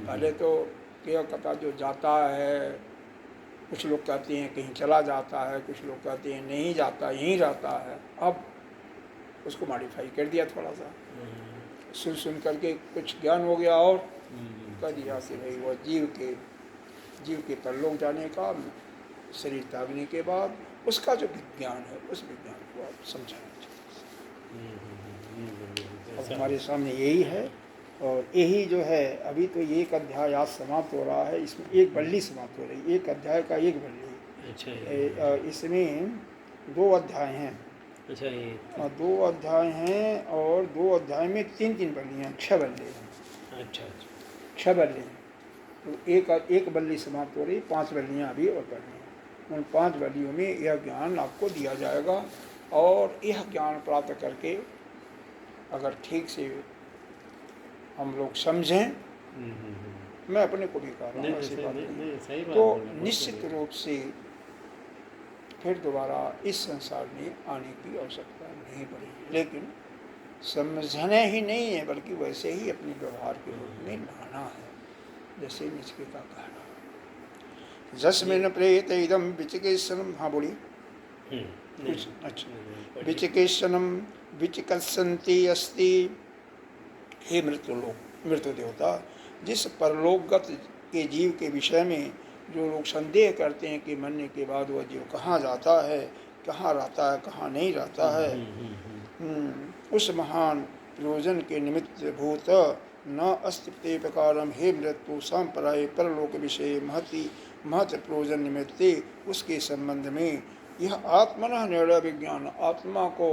पहले तो क्या कहता, जो जाता है, कुछ लोग कहते हैं कहीं चला जाता है, कुछ लोग कहते हैं नहीं जाता, यहीं रहता है। अब उसको मॉडिफाई कर दिया थोड़ा सा, सुन करके कुछ ज्ञान हो गया और कह दिया कि भाई वह जीव के परलोक जाने का, शरीर त्यागने के बाद उसका जो विज्ञान है, उस विज्ञान को आप समझाना चाहिए। अब हमारे सामने यही है, और यही जो है अभी तो एक अध्याय आज समाप्त हो रहा है, इसमें एक बल्ली समाप्त हो रही है, एक अध्याय का एक बल्ली। अच्छा, इसमें 2 अध्याय हैं। अच्छा, ये 2 अध्याय हैं, और 2 अध्याय में 3-3 बल्लियाँ, 6 बल्ले हैं। अच्छा, 6 बल्ले हैं। तो एक बल्ली समाप्त हो रही, 5 बल्लियाँ अभी और पढ़नी हैं। उन 5 बल्लियों में यह ज्ञान आपको दिया जाएगा, और यह ज्ञान प्राप्त करके अगर ठीक से हम लोग समझें, मैं अपने को भी कह रहा हूँ, ऐसी बात नहीं, तो निश्चित रूप से फिर दोबारा इस संसार में आने की आवश्यकता नहीं पड़ेगी। लेकिन समझने ही नहीं है, बल्कि वैसे ही अपने व्यवहार के रूप में लाना है, जैसे नचिकेता कह रहा, जस्मिन् प्रेत इदम विचिकित्सनम। हाँ बोलिए कुछ। अच्छा, विचिकित्सनम विचिकित्सन्ति अस्ति। हे मृत्यु देवता, जिस परलोकगत के जीव के विषय में जो लोग संदेह करते हैं कि मरने के बाद वह जीव कहाँ जाता है, कहाँ रहता है, कहाँ नहीं रहता है, उस महान प्रयोजन के निमित्त भूत न अस्ति प्रकारम। हे मृत्यु, सांपराय परलोक विषय महत प्रयोजन निमित्ते, उसके संबंध में यह आत्मना निर्णय विज्ञान, आत्मा को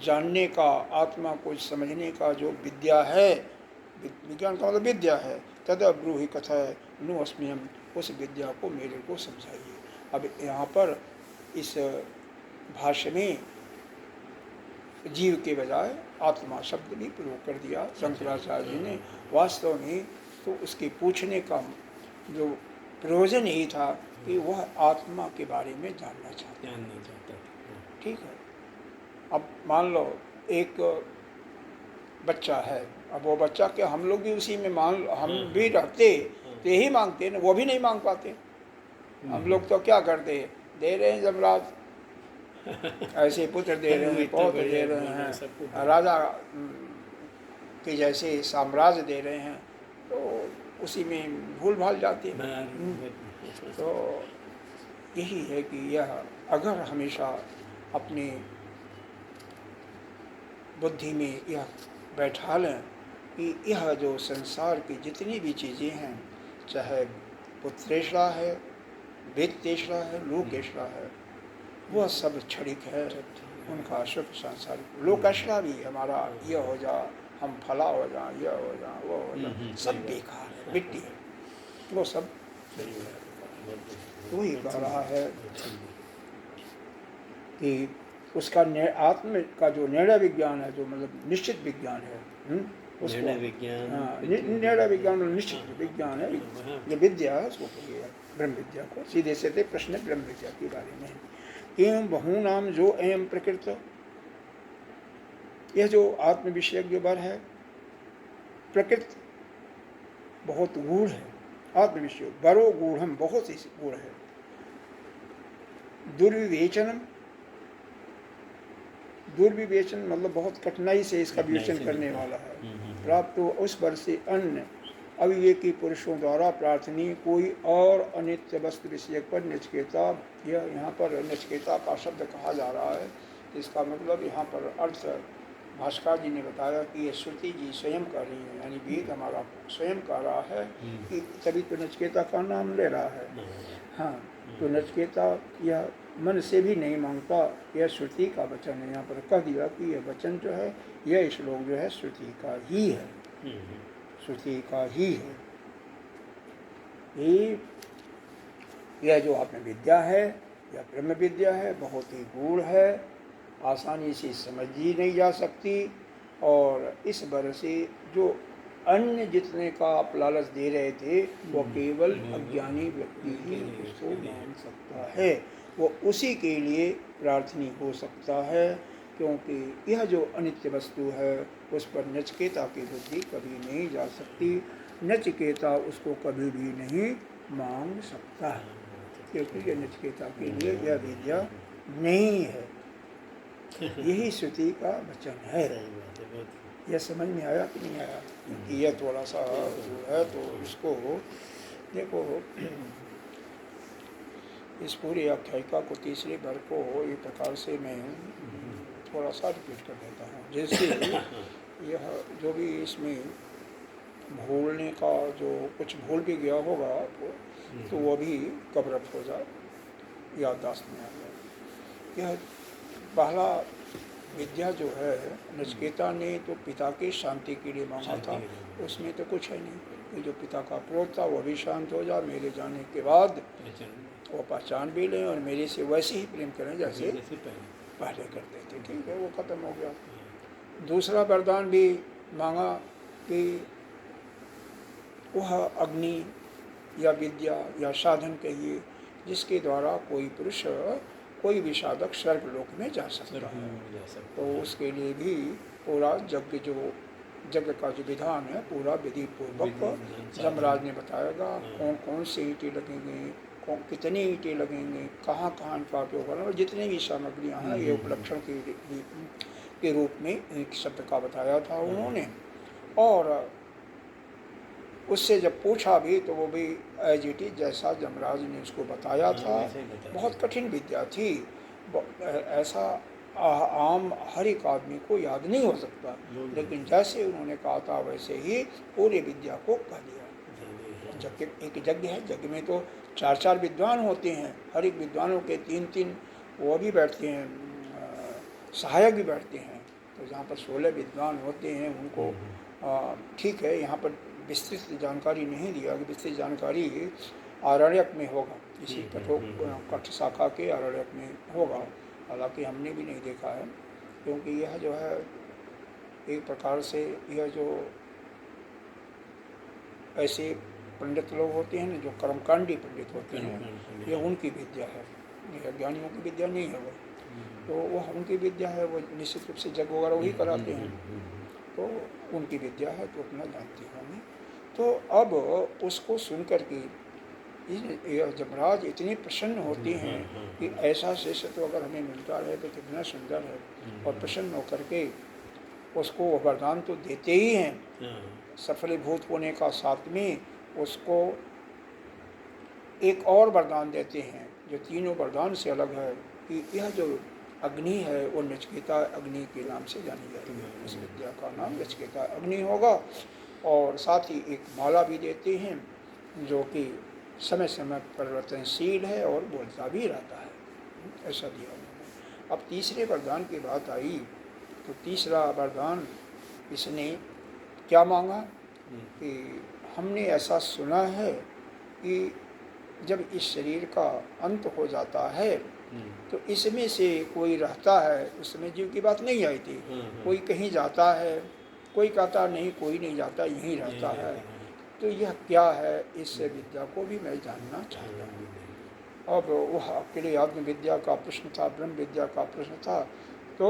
जानने का, आत्मा को समझने का जो विद्या है, विज्ञान का मतलब विद्या है, तद ब्रूहि कथा नु अस्म्यहम, उस विद्या को मेरे को समझाइए। अब यहाँ पर इस भाष्य में जीव के बजाय आत्मा शब्द भी प्रयोग कर दिया शंकराचार्य जी ने। वास्तव में तो उसके पूछने का जो प्रयोजन यही था कि वह आत्मा के बारे में जानना चाहता था। ठीक है, अब मान लो एक बच्चा है, अब वो बच्चा क्या, हम लोग भी उसी में हम भी रहते तो यही मांगते ना, वो भी नहीं मांग पाते। हम लोग तो क्या करते, दे रहे हैं जमराज, ऐसे पुत्र दे रहे हैं, पौत्र दे रहे हैं, राजा के जैसे साम्राज्य दे रहे हैं, तो उसी में भूल भाल जाते हैं। तो यही है कि यह अगर हमेशा अपनी बुद्धि में यह बैठा लें कि यह जो संसार की जितनी भी चीज़ें हैं, चाहे पुत्रेशरा है, वेत्तेशरा है, लोकेशरा है, वह सब क्षणिक है, उनका सुख सांसारिक। लोकेशरा भी हमारा यह हो जा, हम फला हो जा, यह हो जा, वो हो जा, सब बेकार है, मिट्टी है, वो सब वही कह रहा है कि उसका आत्म का जो निर्णय विज्ञान है, जो मतलब निश्चित विज्ञान है, निर्णय विज्ञान, हाँ, निर्णय विज्ञान निश्चित विज्ञान है, जो विद्या है उसको कहिए ब्रह्म विद्या को। सीधे सीधे प्रश्न ब्रह्म विद्या के बारे में। एवं बहूनाम जो एवं प्रकृत, यह जो आत्म विषयक जो वर है, प्रकृति बहुत गूढ़ है। आत्म विषय बरो गूढ़म, बहुत ही गूढ़ है। दुर्विवेचनम, दुर्विवेचन मतलब बहुत कठिनाई से इसका विवेचन करने वाला है। प्राप्त हो उस वर से अन्य अविवेकी पुरुषों द्वारा प्रार्थनीय कोई और अनित्य वस्तु विषयक पर नचिकेता, यह यहाँ पर नचिकेता का शब्द कहा जा रहा है। इसका मतलब यहाँ पर अर्थ भास्कर जी ने बताया कि ये श्रुति जी स्वयं कर रही है, यानी वेद हमारा स्वयं कह रहा है कि तभी तो नचिकेता का नाम ले रहा है। हाँ, तो नचिकेता यह मन से भी नहीं मांगता, यह श्रुति का वचन है। यहाँ पर कह दिया कि यह वचन जो है, यह श्लोक जो है श्रुति का ही है, श्रुति का ही है। यह जो आपने विद्या है, यह ब्रह्म विद्या है, बहुत ही गूढ़ है, आसानी से समझी नहीं जा सकती। और इस वर से जो अन्य जितने का आप लालच दे रहे थे, वो केवल अज्ञानी व्यक्ति ही उसको मान सकता है, वो उसी के लिए प्रार्थनी हो सकता है। क्योंकि यह जो अनित्य वस्तु है, उस पर नचिकेता की बुद्धि कभी नहीं जा सकती, नचिकेता उसको कभी भी नहीं मांग सकता है, क्योंकि यह नचिकेता के लिए यह विद्या नहीं है। यही श्रुति का वचन है। यह समझ में आया कि नहीं आया? क्योंकि यह थोड़ा सा जो है, तो इसको देखो, इस पूरी आख्यायिका को, तीसरे वर्ग को एक प्रकार से मैं थोड़ा सा रिपीट कर देता हूँ। जैसे यह जो भी इसमें भूलने का, जो कुछ भूल भी गया होगा तो वो भी कवरअप हो जाए, याददाश्त में आ जाए। यह पहला विद्या जो है, नचिकेता ने तो पिता की शांति के लिए मांगा था, उसमें तो कुछ है नहीं। ये जो पिता का क्रोध था वो भी शांत हो जाए, मेरे जाने के बाद वो पहचान भी लें और मेरे से वैसे ही प्रेम करें जैसे पहले करते थे। ठीक है, वो ख़त्म हो गया। दूसरा वरदान भी मांगा कि वह अग्नि या विद्या या साधन कहिए, जिसके द्वारा कोई पुरुष, कोई भी साधक स्वर्गलोक में जा सकता है। तो उसके लिए भी पूरा यज्ञ, जो यज्ञ का जो विधान है, पूरा विधि पूर्वक यमराज ने बताएगा। कौन कौन से ईंटें लगेंगे, कितनी ईंटें लगेंगे, कहाँ कहाँ इनका उपयोग करना, और जितनी भी सामग्रियाँ हैं, ये उपलक्षण के रूप में एक शब्द का बताया था उन्होंने। और उससे जब पूछा भी तो वो भी एज इट इज जैसा यमराज ने उसको बताया था। बहुत कठिन विद्या थी, ऐसा आम हर एक आदमी को याद नहीं हो सकता, लेकिन जैसे उन्होंने कहा था वैसे ही पूरी विद्या को कह दिया। जबकि एक यज्ञ है, यज्ञ में तो 4-4 विद्वान होते हैं, हर एक विद्वानों के 3-3 वो भी बैठते हैं, सहायक भी बैठते हैं। तो जहाँ पर 16 विद्वान होते हैं उनको, ठीक है, यहाँ पर विस्तृत जानकारी नहीं दिया कि विस्तृत जानकारी आरण्यक में होगा, इसी कठ शाखा के आरण्यक में होगा। हालांकि हमने भी नहीं देखा है, क्योंकि यह जो है एक प्रकार से, यह जो ऐसे पंडित लोग होते हैं ना, जो कर्मकांडी पंडित होते हैं, यह उनकी विद्या है, यह ज्ञानियों की विद्या नहीं है। वो तो वह उनकी विद्या है, वो निश्चित रूप से जग वगैरह वही कराते हैं, तो उनकी विद्या है, तो अपना जानते होंगे। तो अब उसको सुन कर के यमराज इतनी प्रसन्न होते हैं कि ऐसा शिष्य तो अगर हमें मिलता रहे तो कितना सुंदर है, और प्रसन्न होकर के उसको वरदान तो देते ही हैं, सफलीभूत होने का साथ में उसको एक और वरदान देते हैं जो तीनों वरदान से अलग है, कि यह जो अग्नि है वो नचिकेता अग्नि के नाम से जानी जाती है। इस विद्या का नाम नचिकेता अग्नि होगा। और साथ ही एक माला भी देते हैं जो कि समय समय परिवर्तनशील है और बोलता भी रहता है, ऐसा दिया उन्होंने। अब तीसरे वरदान की बात आई, तो तीसरा वरदान इसने क्या मांगा कि हमने ऐसा सुना है कि जब इस शरीर का अंत हो जाता है तो इसमें से कोई रहता है। उस समय जीव की बात नहीं आई थी, कोई कहीं जाता है, कोई कहता नहीं कोई नहीं जाता, यहीं रहता है। तो यह क्या है, इस विद्या को भी मैं जानना चाहता हूँ। अब वह अकेले आत्म विद्या का प्रश्न था, ब्रह्म विद्या का प्रश्न था। तो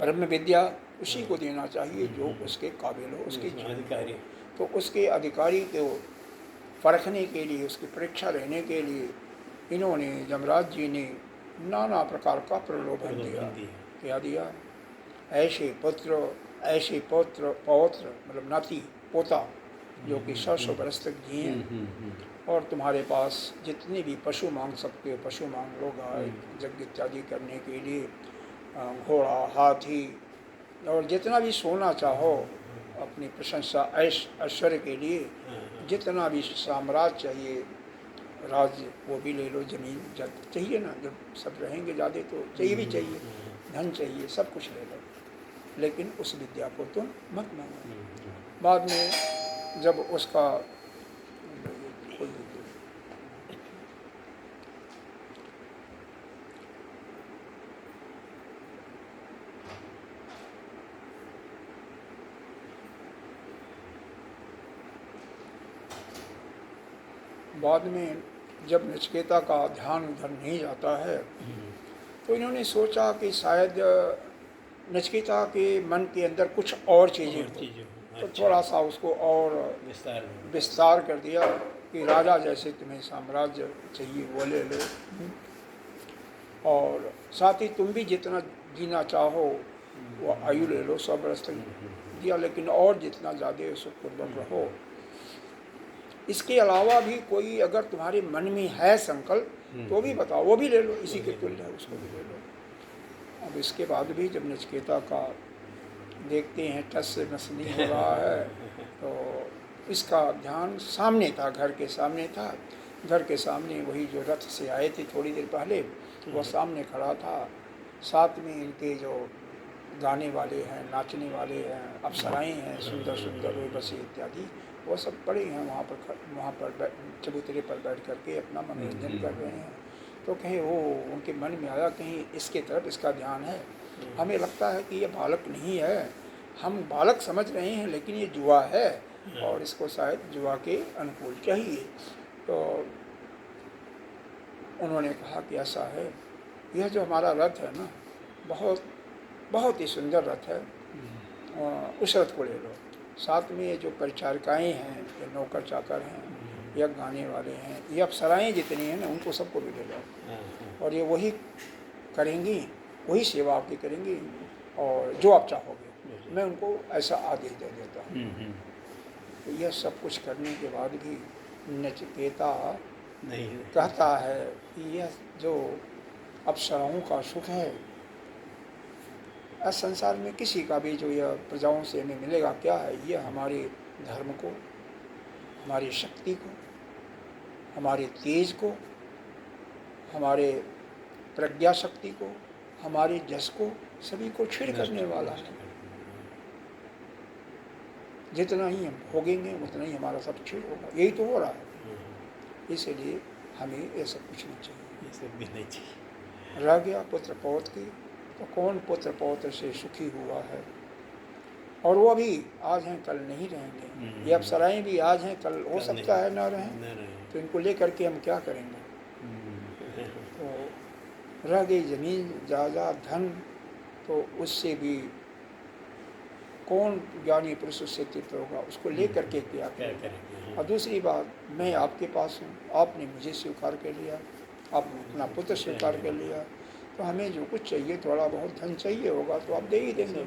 ब्रह्म विद्या उसी को देना चाहिए जो उसके काबिल हो, उसके अधिकारी। तो उसके अधिकारी को परखने के लिए, उसकी परीक्षा लेने के लिए इन्होंने, यमराज जी ने नाना प्रकार का प्रलोभन दिया। क्या दिया? ऐसे पुत्र, ऐसे पौत्र, पौत्र मतलब नाती पोता जो कि 100 वर्ष तक जिए, और तुम्हारे पास जितने भी पशु मांग सकते हो पशु मांग लो, गाय यज्ञ इत्यादि करने के लिए, घोड़ा, हाथी, और जितना भी सोना चाहो अपनी प्रशंसा ऐश्वर्य के लिए, जितना भी साम्राज्य चाहिए, राज्य, वो भी ले लो, जमीन जब चाहिए ना, जब सब रहेंगे ज़्यादा तो चाहिए भी चाहिए, धन चाहिए, सब कुछ ले लो, लेकिन उस विद्या को तुम मत मांगो। बाद में जब उसका बाद में जब नचिकेता का ध्यान उधर नहीं जाता है, तो इन्होंने सोचा कि शायद नचिकेता के मन के अंदर कुछ और चीज़ें हो, तो थोड़ा सा उसको और विस्तार कर दिया कि राजा जैसे तुम्हें साम्राज्य चाहिए वो ले लो, और साथ ही तुम भी जितना जीना चाहो वो आयु ले लो, 100 वर्ष तक दिया, लेकिन और जितना ज़्यादा सुखपूर्वक रहो। इसके अलावा भी कोई अगर तुम्हारे मन में है संकल्प तो भी बताओ, वो भी ले लो, इसी के तुल्य है, उसको भी ले लो। अब इसके बाद भी जब नचिकेता का देखते हैं टस से मस नहीं हो रहा है, तो इसका ध्यान सामने था, घर के सामने था। घर के सामने वही जो रथ से आए थे थोड़ी देर पहले, वह सामने खड़ा था। साथ में इनके जो गाने वाले हैं, नाचने वाले हैं, अप्सराएँ हैं, सुंदर सुंदर उर्वशी इत्यादि, वो सब पड़े हैं वहाँ पर चबूतरे पर बैठ करके अपना मनोरंजन कर रहे हैं। तो कहीं वो उनके मन में आया कहीं इसके तरफ इसका ध्यान है, हमें लगता है कि ये बालक नहीं है, हम बालक समझ रहे हैं, लेकिन ये जुआ है और इसको शायद जुआ के अनुकूल चाहिए। तो उन्होंने कहा कि ऐसा है, यह जो हमारा रथ है ना, बहुत बहुत ही सुंदर रथ है, उस रथ को ले लो। साथ में ये जो परिचारिकाएँ हैं, ये नौकर चाकर हैं, या गाने वाले हैं, ये अप्सराएँ जितनी हैं ना, उनको सबको भी ले लो, और ये वही करेंगी, वही सेवा आपकी करेंगी, और जो आप चाहोगे मैं उनको ऐसा आदेश दे देता हूँ। तो यह सब कुछ करने के बाद भी नचिकेता नहीं कहता है कि यह जो अप्सराओं का सुख है, इस संसार में किसी का भी जो यह प्रजाओं से हमें मिलेगा क्या है, यह हमारे धर्म को, हमारी शक्ति को, हमारे तेज को, हमारे प्रज्ञा शक्ति को, हमारे जस को, सभी को छीड़ करने वाला है। जितना ही हम भोगेंगे उतना ही हमारा सब छीड़ होगा, यही तो हो रहा है। इसलिए हमें ये सब कुछ नहीं चाहिए, ये सब भी नहीं चाहिए। रह गया पुत्र पौत्र की, तो कौन पुत्र पौत्र से सुखी हुआ है, और वो भी आज हैं कल नहीं रहेंगे। ये अप्सराएँ भी आज हैं कल हो सकता है ना रहें, तो इनको लेकर के हम क्या करेंगे। तो रह गई जमीन जायदाद धन, तो उससे भी कौन ज्ञानी पुरुष उससे तृप्त होगा, उसको लेकर के क्या करेंगे। और दूसरी बात, मैं आपके पास हूँ, आपने मुझे स्वीकार कर लिया, आपने अपना पुत्र स्वीकार कर लिया, तो हमें जो कुछ चाहिए, थोड़ा बहुत धन चाहिए होगा तो आप दे ही देंगे।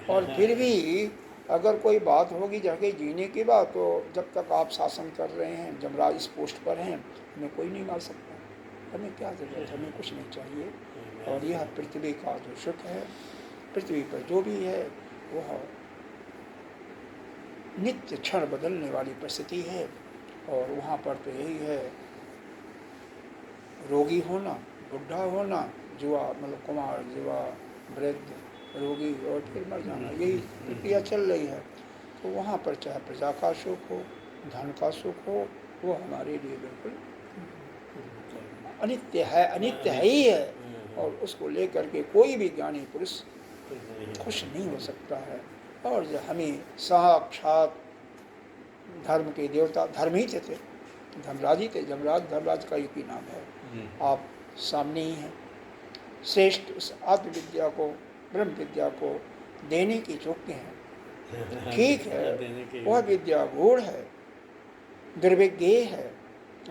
और फिर भी अगर कोई बात होगी जाके जीने की बात, तो जब तक आप शासन कर रहे हैं, यमराज इस पोस्ट पर हैं, हमें कोई नहीं मार सकता, हमें क्या ज़रूरत, हमें कुछ नहीं चाहिए। और यह पृथ्वी का जो सुख है, पृथ्वी पर जो भी है वह नित्य क्षण बदलने वाली परिस्थिति है, और वहाँ पर तो यही है, रोगी होना, बुढ़ा होना, जुआ मतलब कुमार, जुआ, वृद्ध, रोगी, और फिर मर जाना, यही प्रक्रिया चल रही है। तो वहाँ पर चाहे प्रजा का सुख हो, धन का सुख हो, वो हमारे लिए बिल्कुल अनित्य है ही है, और उसको लेकर के कोई भी ज्ञानी पुरुष खुश नहीं हो सकता है। और जो हमें साक्षात धर्म के देवता धर्म ही थे, धर्मराज ही थे, धर्मराज का एक ही नाम है, आप सामने ही हैं। श्रेष्ठ उस आत्मविद्या को ब्रह्म विद्या को देने की चूकते हैं। ठीक है, देने की वह विद्या गूढ़ है, दुर्विज्ञ है,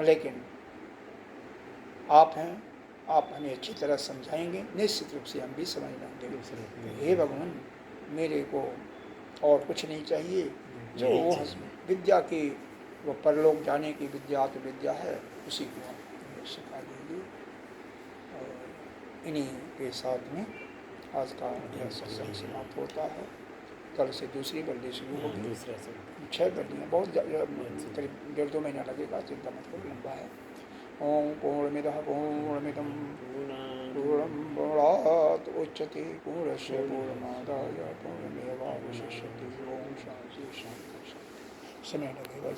लेकिन आप हैं, आप हमें अच्छी तरह समझाएंगे, निश्चित रूप से हम भी समझ लेंगे। हे भगवान, मेरे को और कुछ नहीं चाहिए, जो वो विद्या की, वो परलोक जाने की विद्या तो विद्या है, उसी को आप हमें सिखा देंगे। और इन्हीं के साथ में आज का यह सत्संग समाप्त होता है। कल से दूसरी बल्ली शुरू होगी। दूसरा सब 6 बल्लियाँ, बहुत करीब 1.5 महीना लगेगा, चिंता मत करो, लंबा है। ओम पूर्णमिदः पूर्णमिदं पूर्णात् उच्यते पूर्णस्य पूर्णमादाय पूर्णमेवावशिष्यते। ओम शांति शांति शांति। समय लगेगा।